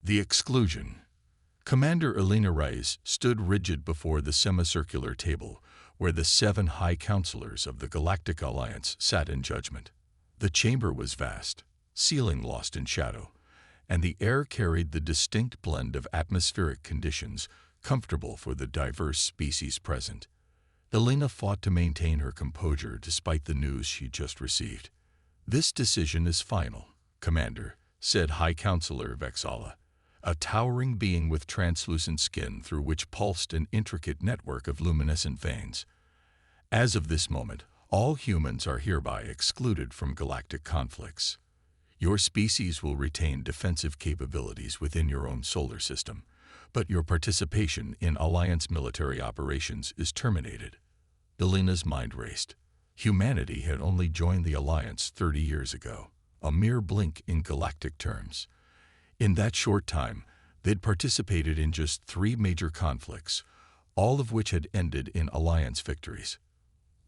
The exclusion. Commander Elena Reyes stood rigid before the semicircular table where the 7 high counselors of the Galactic Alliance sat in judgment. The chamber was vast, ceiling lost in shadow, and the air carried the distinct blend of atmospheric conditions comfortable for the diverse species present. Elena fought to maintain her composure despite the news she just received. "This decision is final, Commander," said High Counselor Vexala, a towering being with translucent skin through which pulsed an intricate network of luminescent veins. "As of this moment, all humans are hereby excluded from galactic conflicts. Your species will retain defensive capabilities within your own solar system, but your participation in Alliance military operations is terminated." Elena's mind raced. Humanity had only joined the Alliance 30 years ago, a mere blink in galactic terms. In that short time, they'd participated in just 3 major conflicts, all of which had ended in Alliance victories.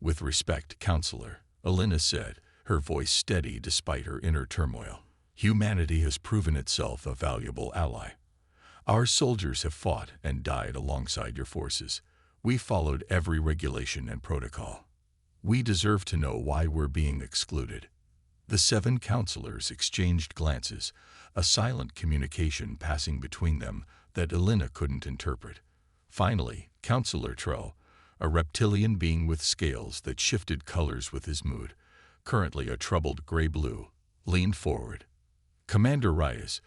"With respect, Counselor," Elena said, her voice steady despite her inner turmoil, "humanity has proven itself a valuable ally. Our soldiers have fought and died alongside your forces. We followed every regulation and protocol. We deserve to know why we're being excluded." The 7 counselors exchanged glances, a silent communication passing between them that Elena couldn't interpret. Finally, Counselor Trell, a reptilian being with scales that shifted colors with his mood, currently a troubled gray-blue, leaned forward. "Commander Reyes,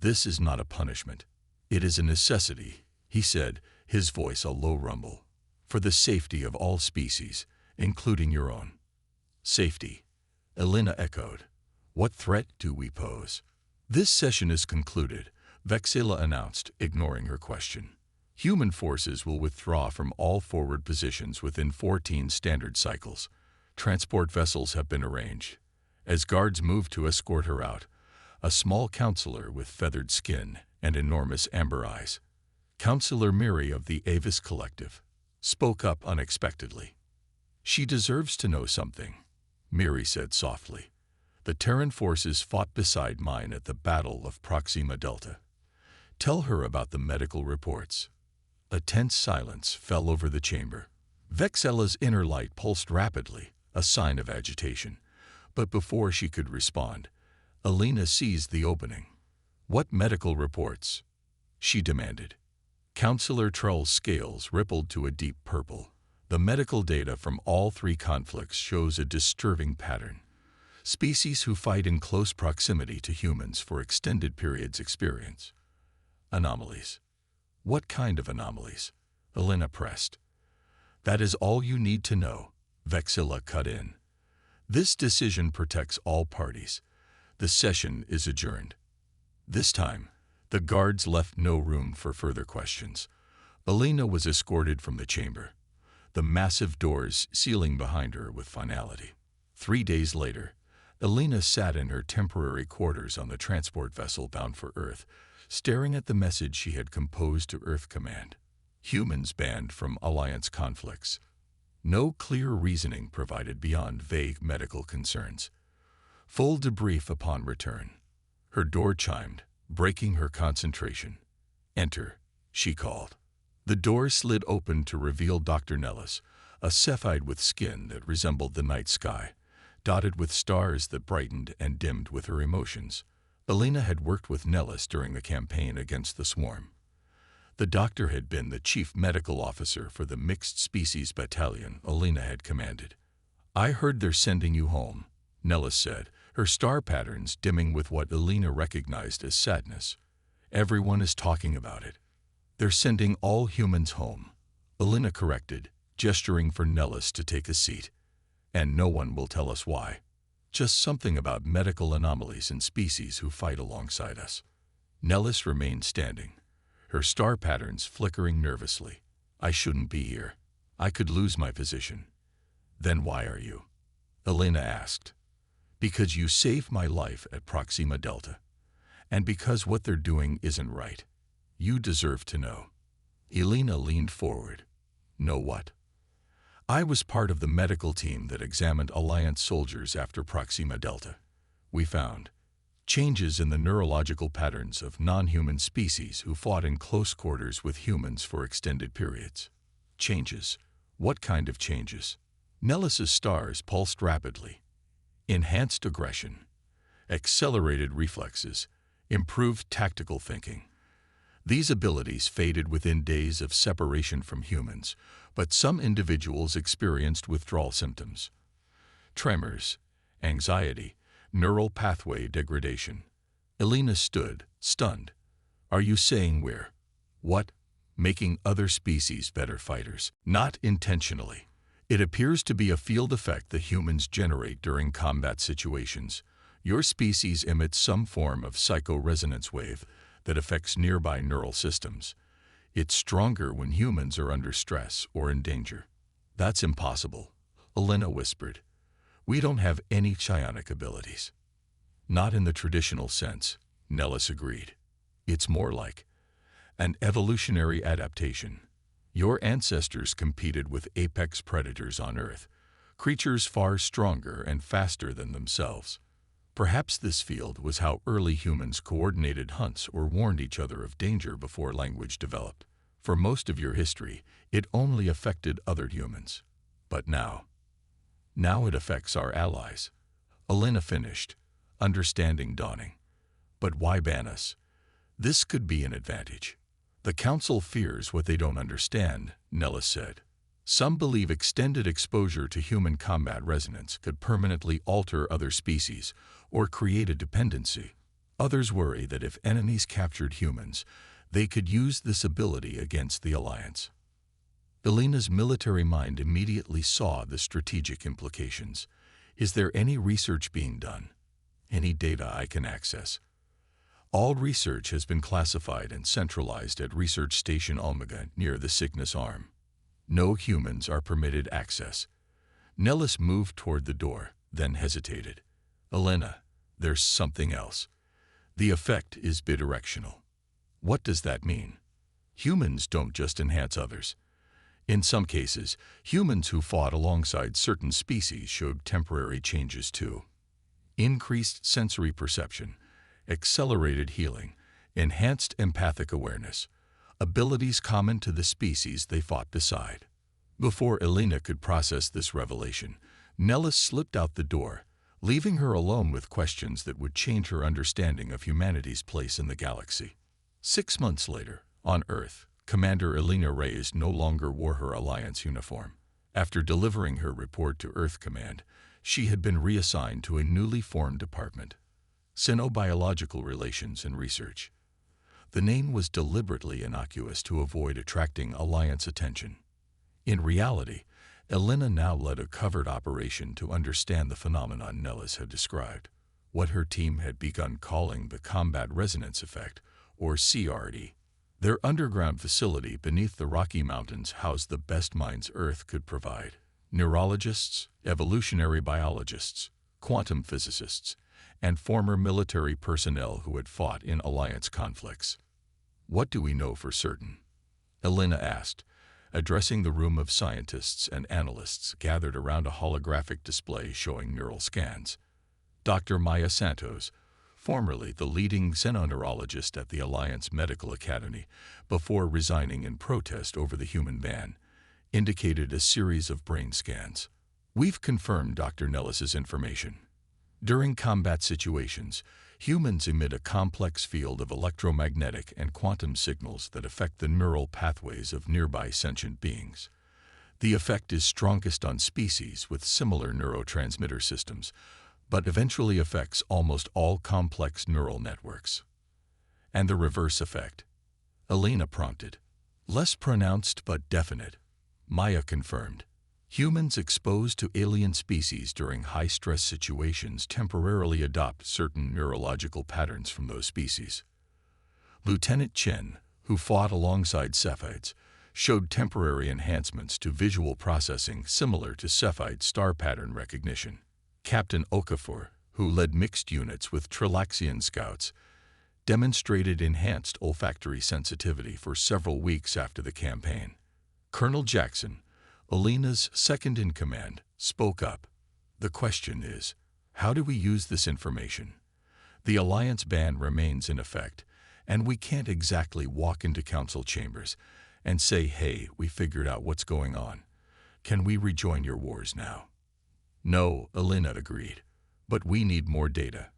this is not a punishment. It is a necessity," he said, his voice a low rumble, "for the safety of all species, including your own." "Safety," Elena echoed. "What threat do we pose?" "This session is concluded," Vexala announced, ignoring her question. "Human forces will withdraw from all forward positions within 14 standard cycles. Transport vessels have been arranged." As guards moved to escort her out, a small counselor with feathered skin and enormous amber eyes, Counselor Miri of the Avis Collective, spoke up unexpectedly. "She deserves to know something," Miri said softly. "The Terran forces fought beside mine at the Battle of Proxima Delta. Tell her about the medical reports." A tense silence fell over the chamber. Vexela's inner light pulsed rapidly, a sign of agitation. But before she could respond, Elena seized the opening. "What medical reports?" she demanded. Counselor Trell's scales rippled to a deep purple. "The medical data from all 3 conflicts shows a disturbing pattern. Species who fight in close proximity to humans for extended periods experience anomalies." "What kind of anomalies?" Elena pressed. "That is all you need to know," Vexila cut in. "This decision protects all parties. The session is adjourned." This time, the guards left no room for further questions. Elena was escorted from the chamber, the massive doors sealing behind her with finality. 3 days later, Elena sat in her temporary quarters on the transport vessel bound for Earth, staring at the message she had composed to Earth Command. Humans banned from Alliance conflicts. No clear reasoning provided beyond vague medical concerns. Full debrief upon return. Her door chimed, breaking her concentration. "Enter," she called. The door slid open to reveal Dr. Nellis, a Cephide with skin that resembled the night sky, dotted with stars that brightened and dimmed with her emotions. Elena had worked with Nellis during the campaign against the swarm. The doctor had been the chief medical officer for the mixed species battalion Elena had commanded. "I heard they're sending you home," Nellis said, her star patterns dimming with what Elena recognized as sadness. "Everyone is talking about it." "They're sending all humans home," Elena corrected, gesturing for Nellis to take a seat. "And no one will tell us why. Just something about medical anomalies and species who fight alongside us." Nellis remained standing, her star patterns flickering nervously. "I shouldn't be here. I could lose my position." "Then why are you?" Elena asked. "Because you saved my life at Proxima Delta. And because what they're doing isn't right. You deserve to know." Elena leaned forward. "Know what?" "I was part of the medical team that examined Alliance soldiers after Proxima Delta. We found Changes in the neurological patterns of non-human species who fought in close quarters with humans for extended periods. Changes. What kind of changes? Nellis's stars pulsed rapidly. Enhanced aggression, accelerated reflexes, improved tactical thinking. These abilities faded within days of separation from humans, but some individuals experienced withdrawal symptoms. Tremors, anxiety, neural pathway degradation. Elena stood, stunned. Are you saying we're, what? Making other species better fighters? Not intentionally. It appears to be a field effect the humans generate during combat situations. Your species emits some form of psycho-resonance wave that affects nearby neural systems. It's stronger when humans are under stress or in danger. That's impossible, Elena whispered. We don't have any psionic abilities. Not in the traditional sense, Nellis agreed. It's more like an evolutionary adaptation. Your ancestors competed with apex predators on Earth, creatures far stronger and faster than themselves. Perhaps this field was how early humans coordinated hunts or warned each other of danger before language developed. For most of your history, it only affected other humans. But now it affects our allies. Elena finished, understanding dawning. But why ban us? This could be an advantage. The Council fears what they don't understand, Nellis said. Some believe extended exposure to human combat resonance could permanently alter other species or create a dependency. Others worry that if enemies captured humans, they could use this ability against the Alliance. Elena's military mind immediately saw the strategic implications. Is there any research being done? Any data I can access? All research has been classified and centralized at Research Station Omega near the Cygnus Arm. No humans are permitted access. Nellis moved toward the door, then hesitated. Elena, there's something else. The effect is bidirectional. What does that mean? Humans don't just enhance others. In some cases, humans who fought alongside certain species showed temporary changes too. Increased sensory perception, accelerated healing, enhanced empathic awareness, abilities common to the species they fought beside. Before Elena could process this revelation, Nellis slipped out the door, leaving her alone with questions that would change her understanding of humanity's place in the galaxy. 6 months later, on Earth, Commander Elena Reyes no longer wore her Alliance uniform. After delivering her report to Earth Command, she had been reassigned to a newly formed department, Xenobiological Relations and Research. The name was deliberately innocuous to avoid attracting Alliance attention. In reality, Elena now led a covert operation to understand the phenomenon Nellis had described, what her team had begun calling the Combat Resonance Effect, or CRD. Their underground facility beneath the Rocky Mountains housed the best minds Earth could provide: neurologists, evolutionary biologists, quantum physicists, and former military personnel who had fought in Alliance conflicts. What do we know for certain? Elena asked, addressing the room of scientists and analysts gathered around a holographic display showing neural scans. Dr. Maya Santos, formerly the leading xenoneurologist at the Alliance Medical Academy, before resigning in protest over the human ban, indicated a series of brain scans. We've confirmed Dr. Nellis's information. During combat situations, humans emit a complex field of electromagnetic and quantum signals that affect the neural pathways of nearby sentient beings. The effect is strongest on species with similar neurotransmitter systems, but eventually affects almost all complex neural networks. And the reverse effect? Elena prompted. Less pronounced but definite, Maya confirmed. Humans exposed to alien species during high-stress situations temporarily adopt certain neurological patterns from those species. Lieutenant Chen, who fought alongside Cephids, showed temporary enhancements to visual processing similar to Cephid star pattern recognition. Captain Okafor, who led mixed units with Trilaxian scouts, demonstrated enhanced olfactory sensitivity for several weeks after the campaign. Colonel Jackson, Elena's second-in-command, spoke up. The question is, how do we use this information? The Alliance ban remains in effect, and we can't exactly walk into council chambers and say, hey, we figured out what's going on. Can we rejoin your wars now? No, Elena agreed, but we need more data.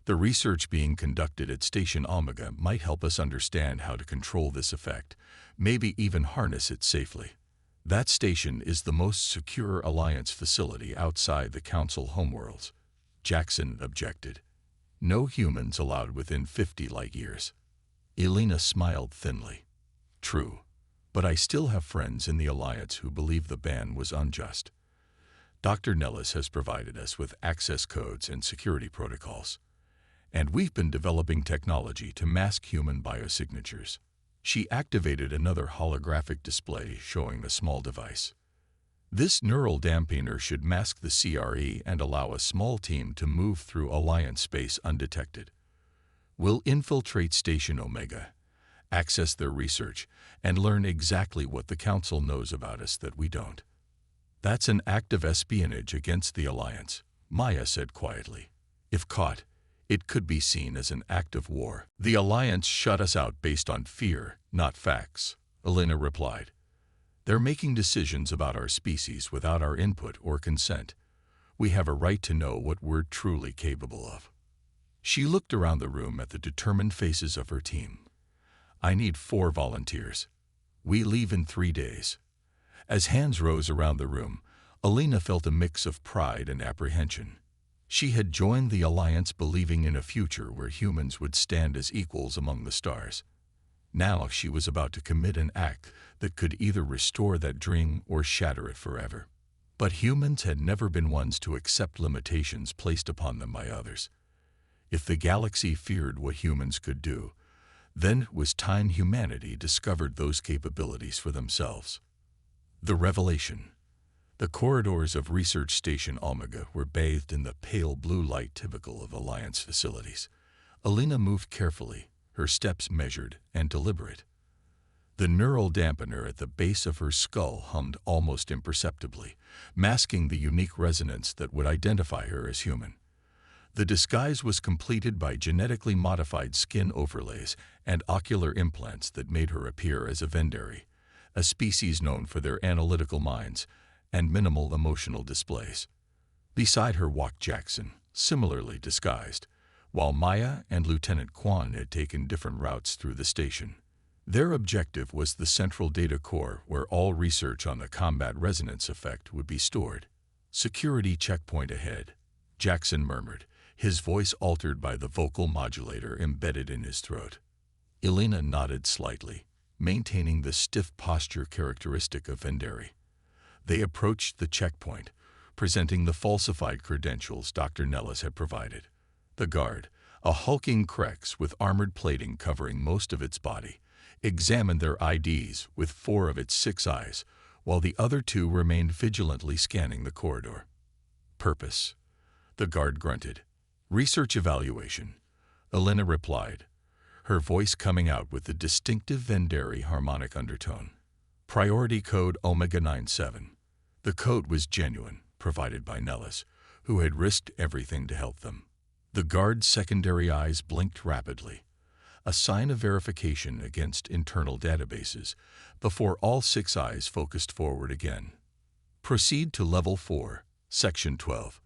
The research being conducted at Station Omega might help us understand how to control this effect, maybe even harness it safely. That station is the most secure Alliance facility outside the Council homeworlds, Jackson objected. No humans allowed within 50 light years. Elena smiled thinly. True, but I still have friends in the Alliance who believe the ban was unjust. Dr. Nellis has provided us with access codes and security protocols. And we've been developing technology to mask human biosignatures. She activated another holographic display showing a small device. This neural dampener should mask the CRE and allow a small team to move through Alliance space undetected. We'll infiltrate Station Omega, access their research, and learn exactly what the Council knows about us that we don't. That's an act of espionage against the Alliance, Maya said quietly. If caught, it could be seen as an act of war. The Alliance shut us out based on fear, not facts, Elena replied. They're making decisions about our species without our input or consent. We have a right to know what we're truly capable of. She looked around the room at the determined faces of her team. I need 4 volunteers. We leave in 3 days. As hands rose around the room, Elena felt a mix of pride and apprehension. She had joined the Alliance believing in a future where humans would stand as equals among the stars. Now she was about to commit an act that could either restore that dream or shatter it forever. But humans had never been ones to accept limitations placed upon them by others. If the galaxy feared what humans could do, then it was time humanity discovered those capabilities for themselves. The revelation. The corridors of Research Station Omega were bathed in the pale blue light typical of Alliance facilities. Elena moved carefully, her steps measured and deliberate. The neural dampener at the base of her skull hummed almost imperceptibly, masking the unique resonance that would identify her as human. The disguise was completed by genetically modified skin overlays and ocular implants that made her appear as a Vendari, a species known for their analytical minds and minimal emotional displays. Beside her walked Jackson, similarly disguised, while Maya and Lieutenant Quan had taken different routes through the station. Their objective was the central data core where all research on the combat resonance effect would be stored. Security checkpoint ahead, Jackson murmured, his voice altered by the vocal modulator embedded in his throat. Elena nodded slightly, maintaining the stiff posture characteristic of Vendari. They approached the checkpoint, presenting the falsified credentials Dr. Nellis had provided. The guard, a hulking Krex with armored plating covering most of its body, examined their IDs with 4 of its 6 eyes, while the other 2 remained vigilantly scanning the corridor. Purpose. The guard grunted. Research evaluation, Elena replied, her voice coming out with the distinctive Vendari harmonic undertone. Priority code Omega 97. The code was genuine, provided by Nellis, who had risked everything to help them. The guard's secondary eyes blinked rapidly, a sign of verification against internal databases, before all 6 eyes focused forward again. Proceed to Level 4, Section 12.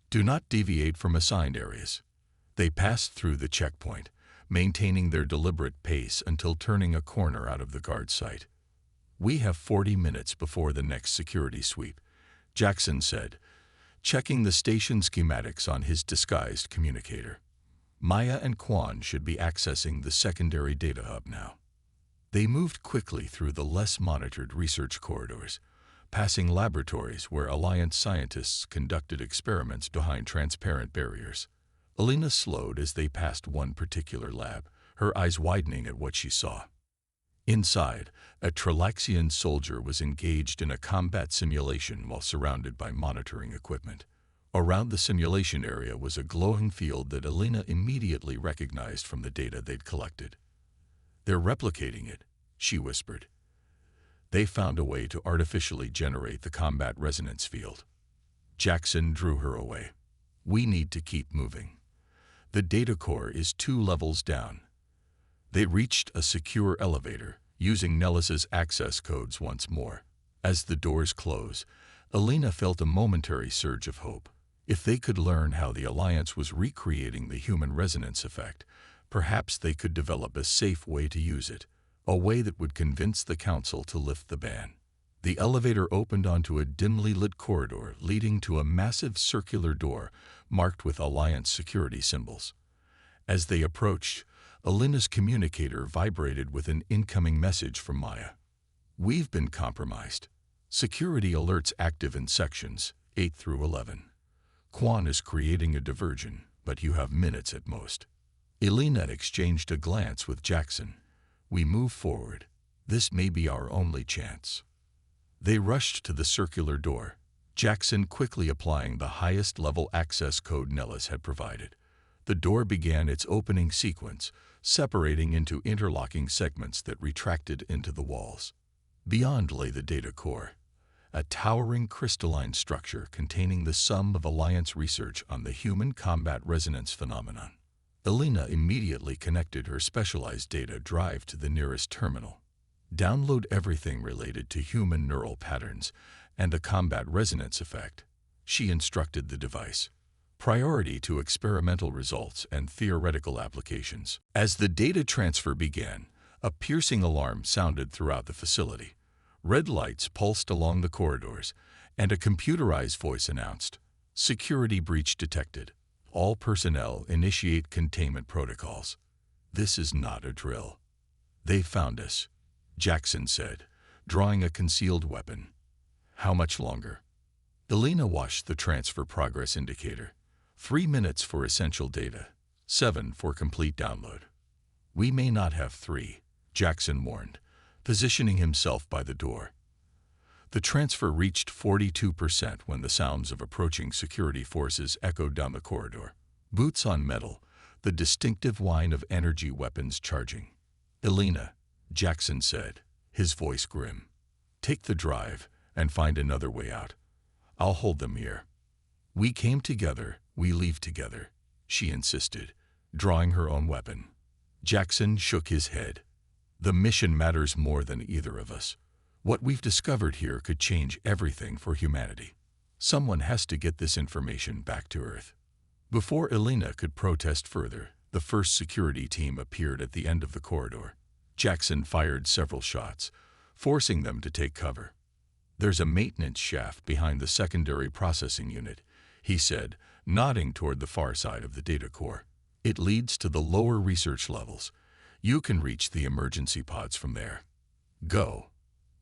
Do not deviate from assigned areas. They passed through the checkpoint, maintaining their deliberate pace until turning a corner out of the guard sight. We have 40 minutes before the next security sweep, Jackson said, checking the station schematics on his disguised communicator. Maya and Quan should be accessing the secondary data hub now. They moved quickly through the less monitored research corridors, passing laboratories where Alliance scientists conducted experiments behind transparent barriers. Elena slowed as they passed one particular lab, her eyes widening at what she saw. Inside, a Tralaxian soldier was engaged in a combat simulation while surrounded by monitoring equipment. Around the simulation area was a glowing field that Elena immediately recognized from the data they'd collected. They're replicating it, she whispered. They found a way to artificially generate the combat resonance field. Jackson drew her away. We need to keep moving. The data core is 2 levels down. They reached a secure elevator, using Nellis's access codes once more. As the doors close, Alina felt a momentary surge of hope. If they could learn how the Alliance was recreating the human resonance effect, perhaps they could develop a safe way to use it, a way that would convince the Council to lift the ban. The elevator opened onto a dimly lit corridor leading to a massive circular door marked with Alliance security symbols. As they approached, Alina's communicator vibrated with an incoming message from Maya. "We've been compromised. Security alerts active in sections 8 through 11. Quan is creating a diversion, but you have minutes at most." Alina exchanged a glance with Jackson. "We move forward. This may be our only chance." They rushed to the circular door, Jackson quickly applying the highest-level access code Nellis had provided. The door began its opening sequence, separating into interlocking segments that retracted into the walls. Beyond lay the data core, a towering crystalline structure containing the sum of Alliance research on the human combat resonance phenomenon. Alina immediately connected her specialized data drive to the nearest terminal. "Download everything related to human neural patterns and the combat resonance effect," she instructed the device. "Priority to experimental results and theoretical applications." As the data transfer began, a piercing alarm sounded throughout the facility. Red lights pulsed along the corridors, and a computerized voice announced, "Security breach detected. All personnel initiate containment protocols." "This is not a drill. They found us," Jackson said, drawing a concealed weapon. "How much longer?" Alina watched the transfer progress indicator. 3 minutes for essential data, 7 for complete download. "We may not have 3, Jackson warned, positioning himself by the door. The transfer reached 42% when the sounds of approaching security forces echoed down the corridor. Boots on metal, the distinctive whine of energy weapons charging. "Alina," Jackson said, his voice grim, "take the drive and find another way out. I'll hold them here." "We came together, we leave together," she insisted, drawing her own weapon. Jackson shook his head. "The mission matters more than either of us. What we've discovered here could change everything for humanity. Someone has to get this information back to Earth." Before Alina could protest further, the first security team appeared at the end of the corridor. Jackson fired several shots, forcing them to take cover. "There's a maintenance shaft behind the secondary processing unit," he said, nodding toward the far side of the data core. "It leads to the lower research levels. You can reach the emergency pods from there. Go."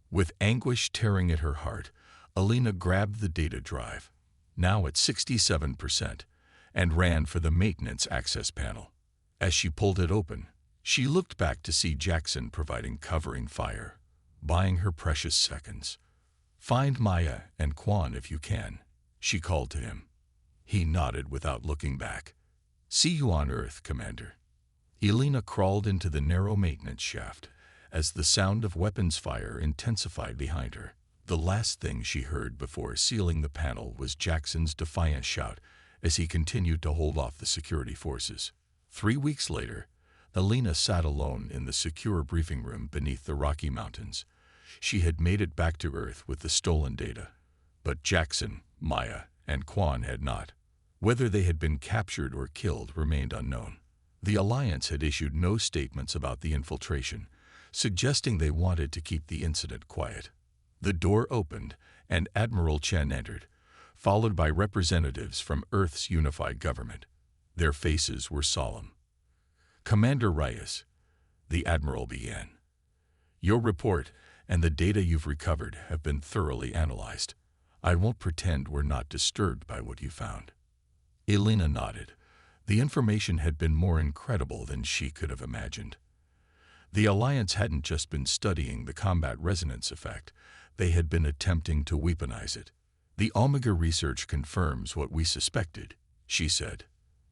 With anguish tearing at her heart, Alina grabbed the data drive, now at 67%, and ran for the maintenance access panel. As she pulled it open, she looked back to see Jackson providing covering fire, buying her precious seconds. "Find Maya and Quan if you can," she called to him. He nodded without looking back. "See you on Earth, Commander." Alina crawled into the narrow maintenance shaft as the sound of weapons fire intensified behind her. The last thing she heard before sealing the panel was Jackson's defiant shout as he continued to hold off the security forces. 3 weeks later, Alina sat alone in the secure briefing room beneath the Rocky Mountains. She had made it back to Earth with the stolen data, but Jackson, Maya, and Quan had not. Whether they had been captured or killed remained unknown. The Alliance had issued no statements about the infiltration, suggesting they wanted to keep the incident quiet. The door opened, and Admiral Chen entered, followed by representatives from Earth's unified government. Their faces were solemn. "Commander Reyes," the Admiral began, "your report and the data you've recovered have been thoroughly analyzed. I won't pretend we're not disturbed by what you found." Alina nodded. The information had been more incredible than she could have imagined. The Alliance hadn't just been studying the combat resonance effect, they had been attempting to weaponize it. "The Omega research confirms what we suspected," she said.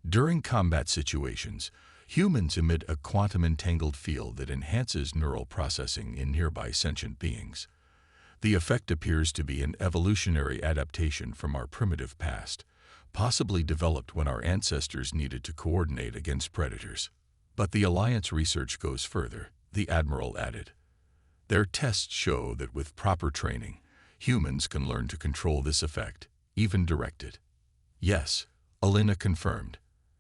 "During combat situations, humans emit a quantum-entangled field that enhances neural processing in nearby sentient beings. The effect appears to be an evolutionary adaptation from our primitive past, possibly developed when our ancestors needed to coordinate against predators. But the Alliance research goes further, the Admiral added. Their tests show that with proper training, humans can learn to control this effect, even direct it. Yes, Alina confirmed,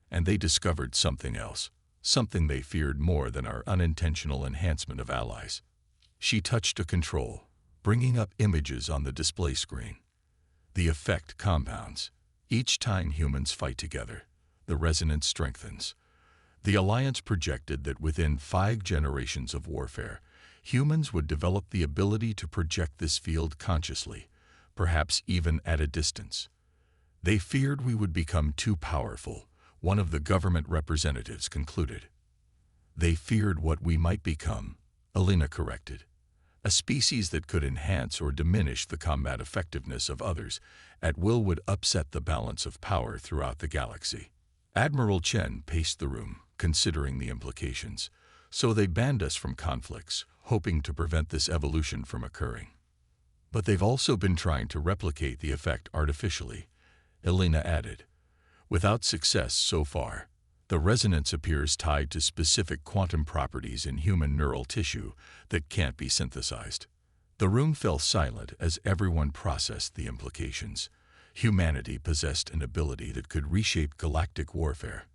and they discovered something else, something they feared more than our unintentional enhancement of allies. She touched a control, bringing up images on the display screen. The effect compounds. Each time humans fight together, the resonance strengthens. The Alliance projected that within 5 generations of warfare, humans would develop the ability to project this field consciously, perhaps even at a distance. They feared we would become too powerful, one of the government representatives concluded. They feared what we might become, Alina corrected. A species that could enhance or diminish the combat effectiveness of others at will would upset the balance of power throughout the galaxy. Admiral Chen paced the room, considering the implications. So they banned us from conflicts, hoping to prevent this evolution from occurring. But they've also been trying to replicate the effect artificially, Alina added. Without success so far, the resonance appears tied to specific quantum properties in human neural tissue that can't be synthesized. The room fell silent as everyone processed the implications. Humanity possessed an ability that could reshape galactic warfare,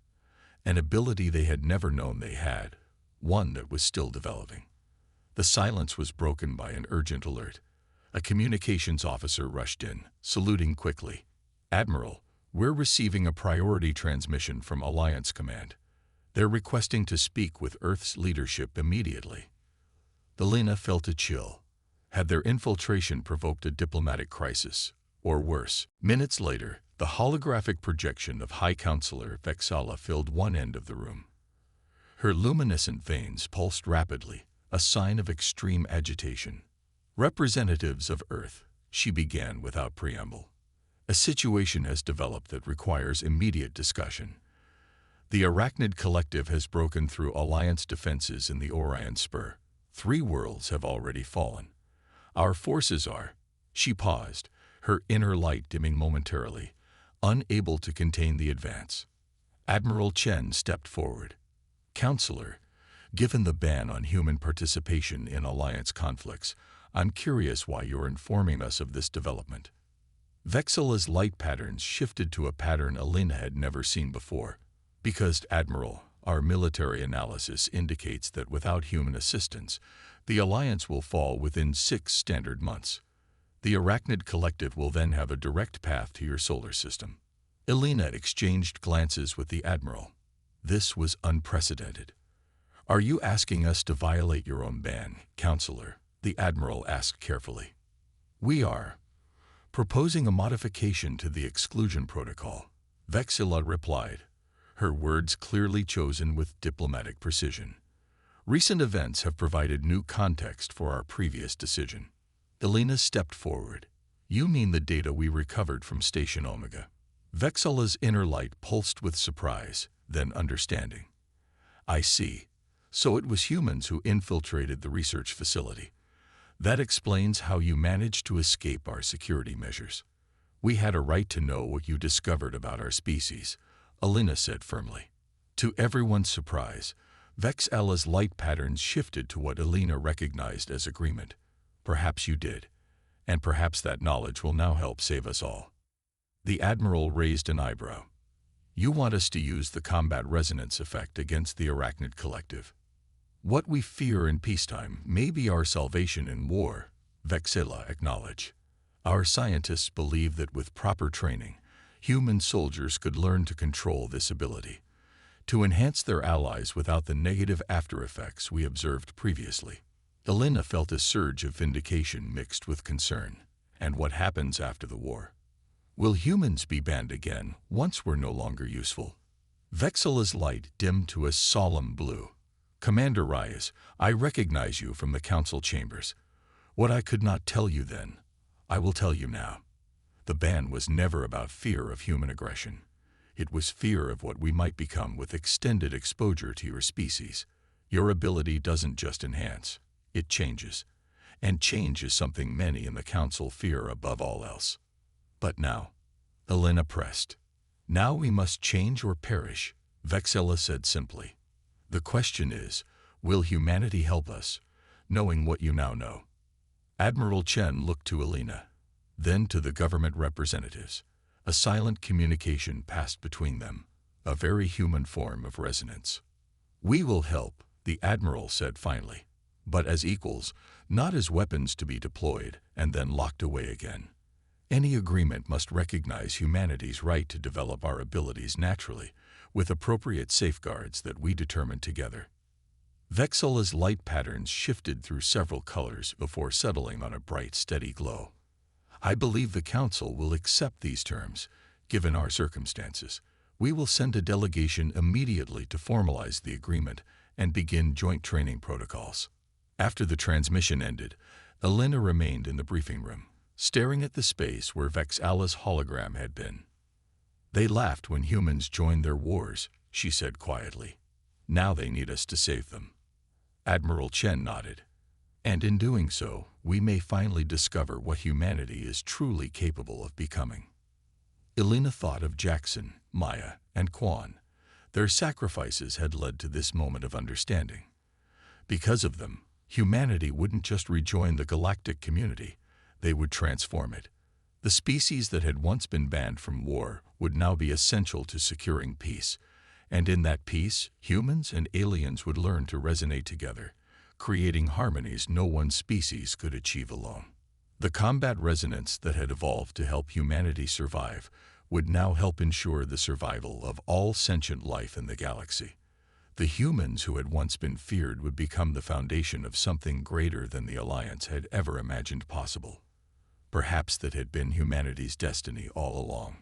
an ability they had never known they had, one that was still developing. The silence was broken by an urgent alert. A communications officer rushed in, saluting quickly. "Admiral, we're receiving a priority transmission from Alliance Command. They're requesting to speak with Earth's leadership immediately." Alina felt a chill. Had their infiltration provoked a diplomatic crisis? Or worse? Minutes later, the holographic projection of High Counselor Vexala filled one end of the room. Her luminescent veins pulsed rapidly, a sign of extreme agitation. "Representatives of Earth," she began without preamble. "A situation has developed that requires immediate discussion. The Arachnid Collective has broken through Alliance defenses in the Orion Spur. 3 worlds have already fallen. Our forces are—" She paused, her inner light dimming momentarily, unable to contain the advance. Admiral Chen stepped forward. "Counselor, given the ban on human participation in Alliance conflicts, I'm curious why you're informing us of this development." Vexala's light patterns shifted to a pattern Alina had never seen before. "Because, Admiral, our military analysis indicates that without human assistance, the Alliance will fall within 6 standard months. The Arachnid Collective will then have a direct path to your solar system." Alina exchanged glances with the Admiral. This was unprecedented. "Are you asking us to violate your own ban, Counselor?" the Admiral asked carefully. "We are proposing a modification to the exclusion protocol," Vexala replied, her words clearly chosen with diplomatic precision. "Recent events have provided new context for our previous decision." Alina stepped forward. "You mean the data we recovered from Station Omega?" Vexala's inner light pulsed with surprise, then understanding. "I see. So it was humans who infiltrated the research facility. That explains how you managed to escape our security measures. We had a right to know what you discovered about our species," Alina said firmly. To everyone's surprise, Vexala's light patterns shifted to what Alina recognized as agreement. "Perhaps you did, and perhaps that knowledge will now help save us all." The Admiral raised an eyebrow. "You want us to use the combat resonance effect against the Arachnid Collective? What we fear in peacetime may be our salvation in war," Vexala acknowledged. "Our scientists believe that with proper training, human soldiers could learn to control this ability, to enhance their allies without the negative after-effects we observed previously." Alina felt a surge of vindication mixed with concern. And what happens after the war? Will humans be banned again once we're no longer useful? Vexala's light dimmed to a solemn blue. "Commander Reyes, I recognize you from the council chambers. What I could not tell you then, I will tell you now. The ban was never about fear of human aggression. It was fear of what we might become with extended exposure to your species. Your ability doesn't just enhance, it changes. And change is something many in the council fear above all else." "But now," Alina pressed, Now we must change or perish, Vexella said simply. The question is, will humanity help us, knowing what you now know? Admiral Chen looked to Alina, then to the government representatives. A silent communication passed between them, a very human form of resonance. We will help, the Admiral said finally, but as equals, not as weapons to be deployed and then locked away again. Any agreement must recognize humanity's right to develop our abilities naturally, with appropriate safeguards that we determine together. Vexella's light patterns shifted through several colors before settling on a bright, steady glow. I believe the Council will accept these terms, given our circumstances. We will send a delegation immediately to formalize the agreement and begin joint training protocols. After the transmission ended, Alina remained in the briefing room, staring at the space where Vexella's hologram had been. They laughed when humans joined their wars, she said quietly. Now they need us to save them. Admiral Chen nodded. And in doing so, we may finally discover what humanity is truly capable of becoming. Alina thought of Jackson, Maya, and Quan. Their sacrifices had led to this moment of understanding. Because of them, humanity wouldn't just rejoin the galactic community, they would transform it. The species that had once been banned from war would now be essential to securing peace, and in that peace, humans and aliens would learn to resonate together, creating harmonies no one species could achieve alone. The combat resonance that had evolved to help humanity survive would now help ensure the survival of all sentient life in the galaxy. The humans who had once been feared would become the foundation of something greater than the Alliance had ever imagined possible. Perhaps that had been humanity's destiny all along.